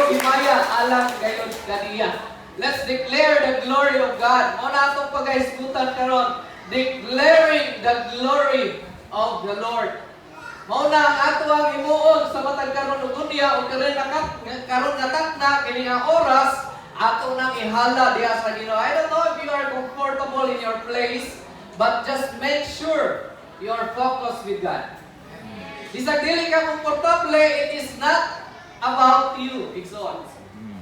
himaya alang gayon kaniya. Let's declare the glory of God. Muna atong pagkahisgutan karon, declaring the glory of the Lord. Mauna ang ato ang imuon sa matag karon ug unya o karon natakna kini nga oras ato nang ihala diha sa Ginoo. I don't know if you are comfortable in your place, but just make sure you are focused with God. Bisag dili ka komportable, it is not about you, igsoon.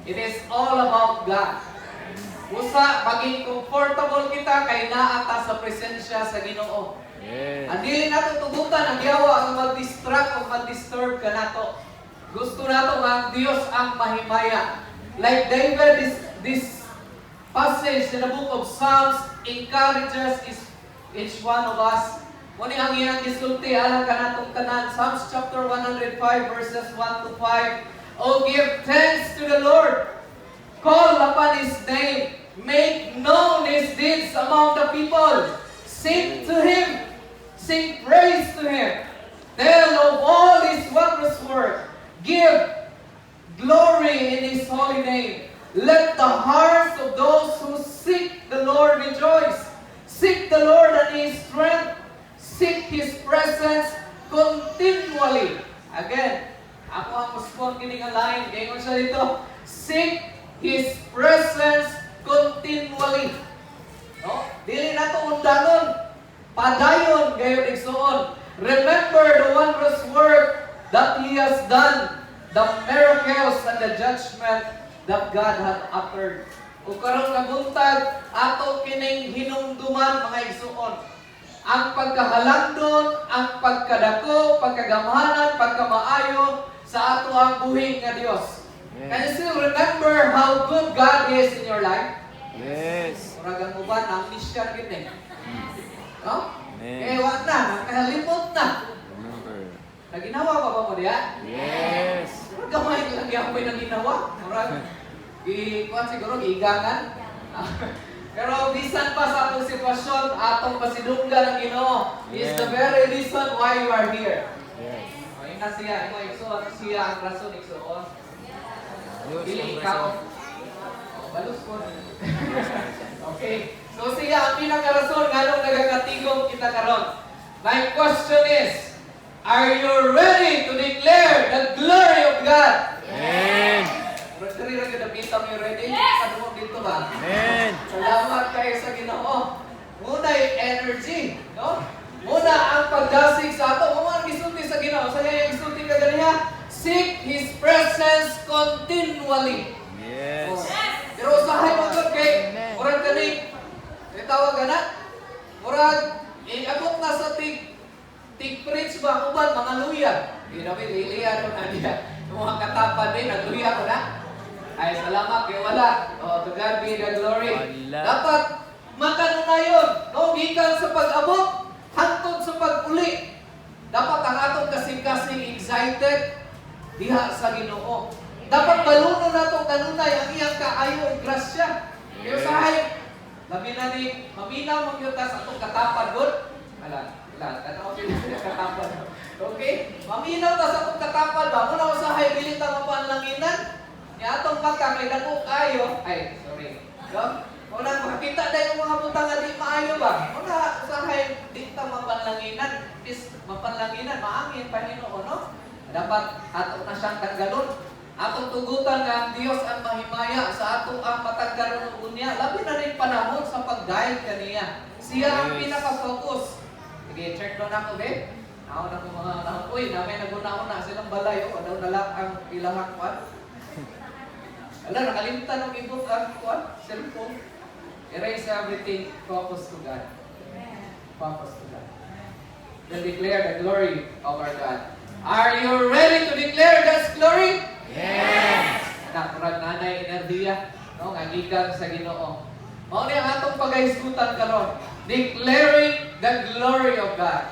It is all about God. Usa maging comfortable kita kay naa ta sa presensya sa Ginoo. Yes. Ang dili nato tugutan ang yawa ang mag-distract o mag-disturb ka nato. Gusto nato nga ang Dios ang mahimaya. Like David, this passage in the book of Psalms encourages each one of us. Muni ang iyang gisulti alang kanatong tanan. Psalms chapter 105 verses 1 to 5. Oh, give thanks to the Lord. Call upon His name. Make known His deeds among the people. Sing to Him. Sing praise to Him. Tell of all His wondrous work. Give glory in His holy name. Let the hearts of those who seek the Lord rejoice. Seek the Lord and His strength. Seek His presence continually. Again, ako ang respond kini nga line. Kaya siya dito. Seek His presence continually. No? Dili na ito undanon. Padayon gayon igsoon. Remember the wondrous work that He has done, the miracles and the judgment that God had uttered. O karong nabuntag ato kining hinumduman mga igsoon. Ang pagkahalandon, ang pagkadako, pagkagamhanan, pagkamaayo sa ato ang buhing nga Dios. Yes. Can you still remember how good God is in your life? Yes. Muragan mo ba nang misyan gid no? Amen. Eh, wag na, nakalimot na. Remember. Naginawa pa ba mo diya? Yes. Pero gamay lang yung may naginawa. Murag, kuwan siguro, igangan. Pero bisan pa sa atong sitwasyon, atong pasidunggan ng Ginoo is the very reason why you are here. Yes. Ayun na siya, ito igsoon siya ang rason igsoon. Diyos Dili ang ikaw. rason. Balus ko. Okay. So siya ang pinakarason nganong nagakatigom kita karon. My question is, are you ready to declare the glory of God? Amen. Ready ra gyud bitang you ready? Ano mo dito ba? Amen. Salamat kayo sa Ginoo. Muna yung energy, no? Muna ang pagdasig sa ato. Muna ang gisulti sa Ginoo. Sa yung gisulti ka ganiya, seek His presence continually. Yes. Oh. Pero usahay mo ito kay murag kani tawag na murag abot na sa tig preach ba uban mga luya. Ginabi liliya ko na diya. Mga katapad din nagluya ko na. Ay salamat kay wala. Oh, to God be the glory. Wala. Dapat makanunayon, no gikan sa pag-abot hangtod sa pag-uli. Dapat ang atong kasing-kasing excited diha sa Ginoo. Dapat baluno nato kanunay ang iyang kaayo ug grasya. Kaya usahay labi na ni maminaw mong yuta sa atong katapad gud. Ala, tanaw din sa katapad. Okay? Maminaw ta sa atong katapad ba? Muna usahay dili ta mapanlanginan. Ni atong mata kay dako kayo. Ay, sorry. No? Muna makita day yung mga butang nga di maayo ba? Muna usahay di ta mapanlanginan. Is mapanlanginan maangin Panginoon, no? Dapat ato na siyang tanggalon. Atong tugutan nga ang Dios ang mahimaya sa ato ang matagkaroon unya. Labi na rin panahon sa pag-guide kaniya. Siya ang pinaka-focus. Sige, check doon ako, be. Ako na ko mga nahon. Uy, namay naguna-una silang balay. O, daw nalak ang ilahang kwan. Ala, nakalimutan ng ibot ang kwan. Cellphone. Erase everything. Focus to God. Focus to God. Then declare the glory of our God. Are you ready to declare God's glory? Yes. Anak, murag nanay enerhiya, no, nga gikan sa Ginoo. Mao ni ang atong paghisgutan karon, declaring the glory of God.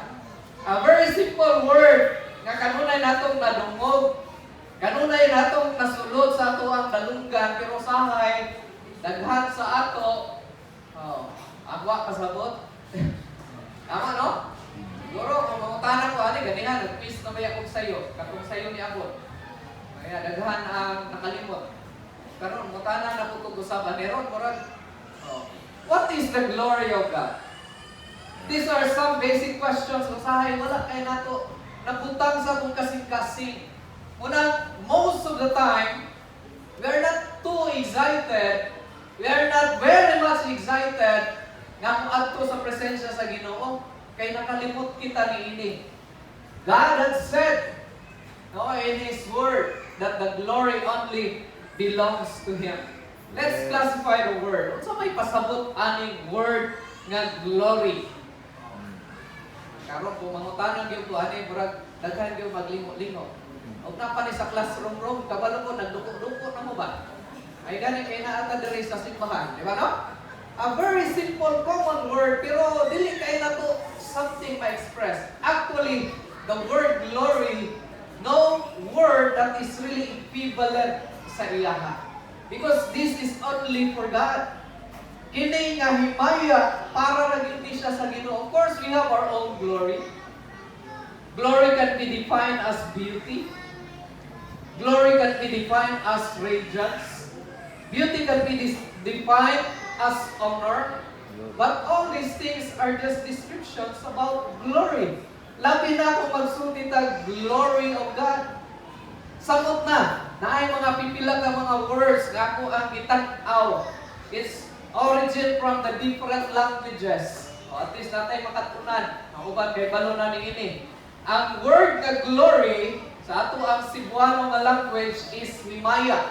A very simple word nga kanunay natong nadungog, kanunay natong nasulod sa ato ang dalunggan, pero sahay daghan sa ato. Agwa kasabot. Tama no? Siguro kung mangutanan ko ani ganihan, nag-quiz na may akong sayo, katong sayo ni abot. Kaya nga daghan ang nakalimot. Karon mutana na po usaban ni Ron murag. Oh. What is the glory of God? These are some basic questions. Usahay wala kay nato nabutang sa kung kasing-kasing. Muna, most of the time, we are not too excited. We are not very much excited nga kung adto sa presensya sa Ginoo kay nakalimot kita niini. God had said in His Word that the glory only belongs to Him. Let's classify the word. Unsa may pasabot aning word nga glory? Karon kung mangutanan gyud ko ani murag daghan gyud maglingo-lingo. Og napa ni sa classroom room kabalo ko nagduko-duko na mo ba? Ay gani kay naata diri sa simbahan, di ba no? A very simple common word pero dili kay nato something ma-express. Actually, the word glory, no word that is really equivalent sa ilaha. Because this is only for God. Kini nga himaya para ra gyud siya sa Ginoo. Of course, we have our own glory. Glory can be defined as beauty. Glory can be defined as radiance. Beauty can be defined as honor. But all these things are just descriptions about glory. Labi na kung magsulti tag glory of God. Samot na ay mga pipila ka mga words nga ako ang gitan-aw. It's origin from the different languages. O at least natay makatunan. Ang uban kay balo na niini. Ang word nga glory sa ato ang Cebuano nga language is himaya.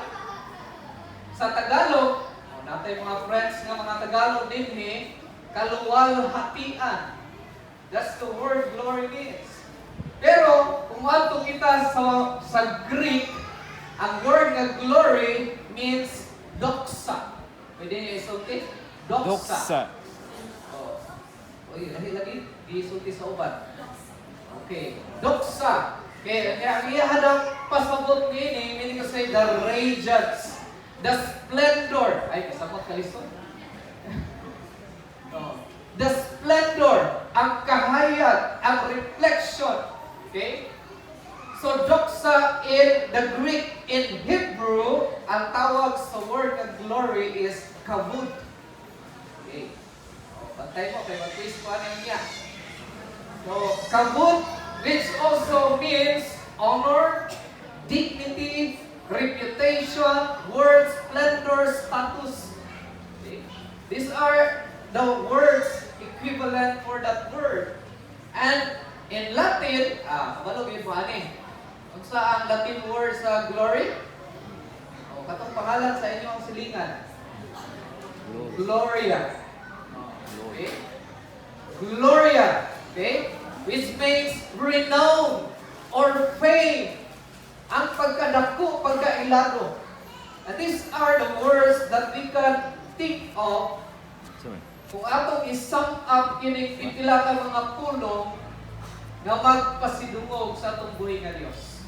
Sa Tagalog, natay mga friends nga mga Tagalog dinhi, kaluwalhatian. That's the word glory means. Pero kung adto kita sa Greek, ang word nga glory means doxa. Pwede niyo isulti? Doxa. Oh. Oy, lagi isulti sa uban. Okay, doxa. Okay, kaya iya daw pasabot niini, meaning to say the radiance, the splendor. Ay, pasabot kalisod. Oh. The splendor, ang kahayag, ang reflection. Okay? So, doxa in the Greek, in Hebrew, ang tawag sa word ng glory is kavod. Okay. O, bantay mo, kaya mag-twist ko ano niya. So, kavod, which also means honor, dignity, reputation, worth, splendor, status. Okay. These are the words equivalent for that word. And in Latin, kabalo yun mo ani. Kung sa ang Latin word sa glory, katong pangalan sa inyong silingan. Gloria. Okay? Gloria. Okay? Which means renown or fame. Ang pagkadako, pagkailado. And these are the words that we can think of kung atong isum up kining pipila ka mga pulong nga magpasidungog sa atong buhi nga Dios.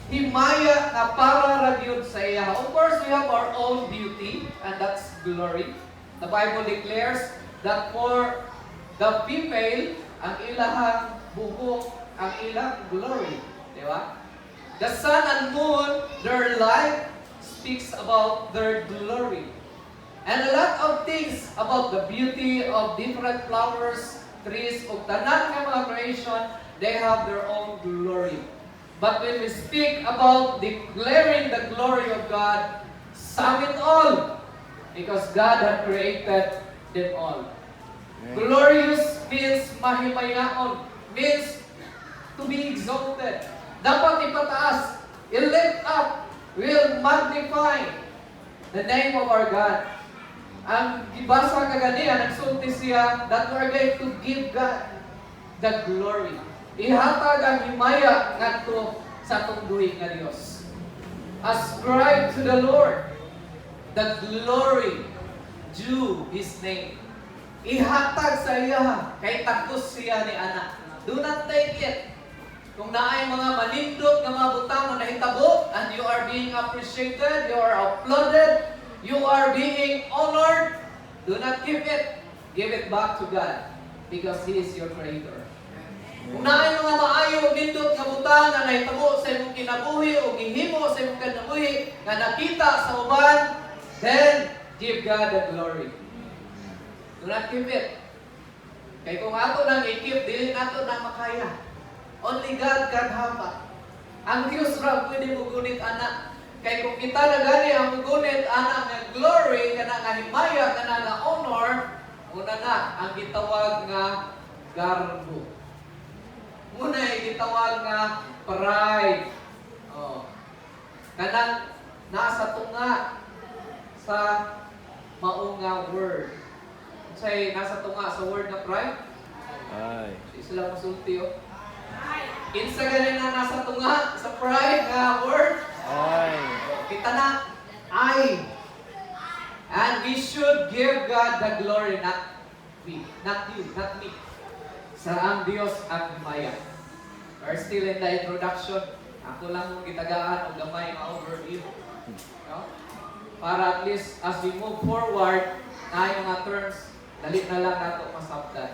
Himaya nga para ra gyud sa iya. Of course, we have our own beauty and that's glory. The Bible declares that for the female, ang ilahang buhok, ang ilang glory. Di ba? The sun and moon, their light speaks about their glory. And a lot of things about the beauty of different flowers, trees, o tanan nga mga creation, they have their own glory. But when we speak about declaring the glory of God, sum it all, because God had created them all. Amen. Glorious means mahimayaon, means to be exalted. Dapat ipataas, i-lift up, will magnify the name of our God. Ang gibasa kaganiya, nagsulti siya that we are going to give God the glory. Ihatag ang himaya ngadto sa atong buhi nga Dios. Ascribe to the Lord the glory due His name. Ihatag sa iya kay takos siya ni anak. Do not take it. Kung naay mga manindot nga mga butang na nahitabo and you are being appreciated, you are applauded, you are being honored, do not keep it. Give it back to God because He is your Creator. Kung naay mga maayo o nindot nga butang nga nahitabo sa imong kinabuhi o gihimo sa imong kinabuhi nga nakita sa uban, then give God the glory. Do not keep it. Kaya kung ato nang i-keep, dili nato na makaya. Only God can help us. Ang Diyos ra pwede mo gunit anak. Kaya kung kita na gani ang mugunit anak nga glory, kana nga himaya, kana nga honor, una na ang gitawag nga garbo. Muna ay gitawag nga pride. Oh. Kanang nasa tunga sa maunga word. Say nasa tunga sa word na pride. Ay. Sila masulti oh. Kinsa ganin na nasa tunga sa pride nga word. Ay. Kita na I. And we should give God the glory, not we, not you, not me. Sa ang Dios ang himaya. We're still in the introduction. Ako lang mong gitagaan o gamay nga overview. No? Para at least as we move forward, na yung mga terms, dali na lang nato masabdan.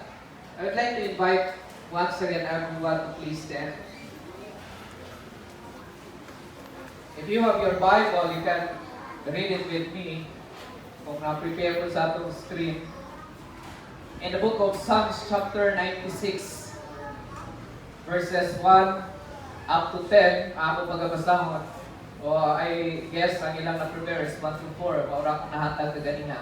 I would like to invite once again everyone to please stand. If you have your Bible, you can read it with me. Kung na-prepare ko sa atong screen. In the book of Psalms chapter 96, verses 1 up to 10, ako magabasahon. O I guess ang ilang na-prepare is 1 to 4. Maura kong nahatag na ganina.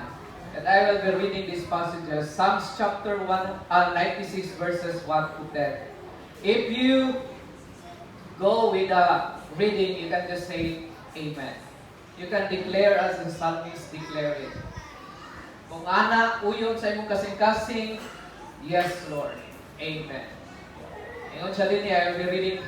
And I will be reading these passages. Psalms chapter 96 verses 1 to 10. If you go with the reading, you can just say Amen. You can declare as the psalmist declare it. Kung ana, uyon sa imong kasing-kasing, yes Lord. Amen. Ingon siya din niya, I will be reading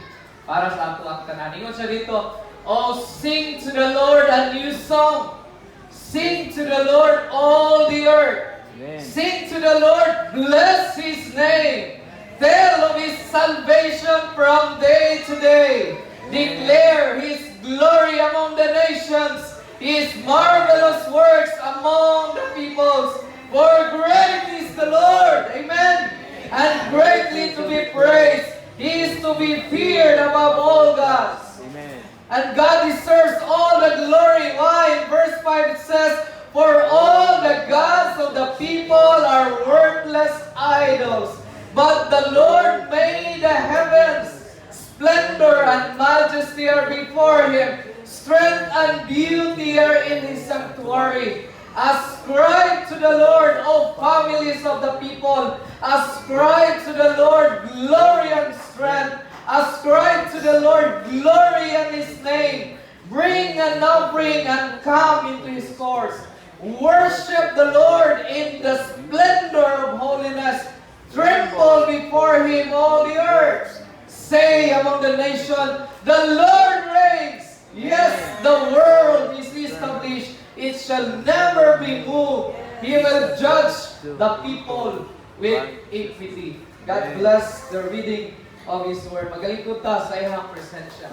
para sa ato ang tanan. Ingon siya dito, oh, sing to the Lord a new song. Sing to the Lord all the earth. Amen. Sing to the Lord, bless His name. Tell of His salvation from day to day. Declare His glory among the nations, His marvelous works among the peoples. For great is the Lord, amen, and greatly to be praised. He is to be feared above all gods. Amen. And God deserves all the glory. Why? In verse 5 it says, for all the gods of the people are worthless idols. But the Lord made the heavens. Splendor and majesty are before Him. Strength and beauty are in His sanctuary. Ascribe to the Lord, O families of the people. Ascribe to the Lord glory and strength. Ascribe to the Lord glory in His name. Bring an offering and come into His courts. Worship the Lord in the splendor of holiness. Tremble before Him, all the earth. Say among the nation, the Lord reigns. Yes, the world is established. It shall never be moved. He will judge the people with equity. God bless the reading of His Word. Magaling po ta sa iyang presensya.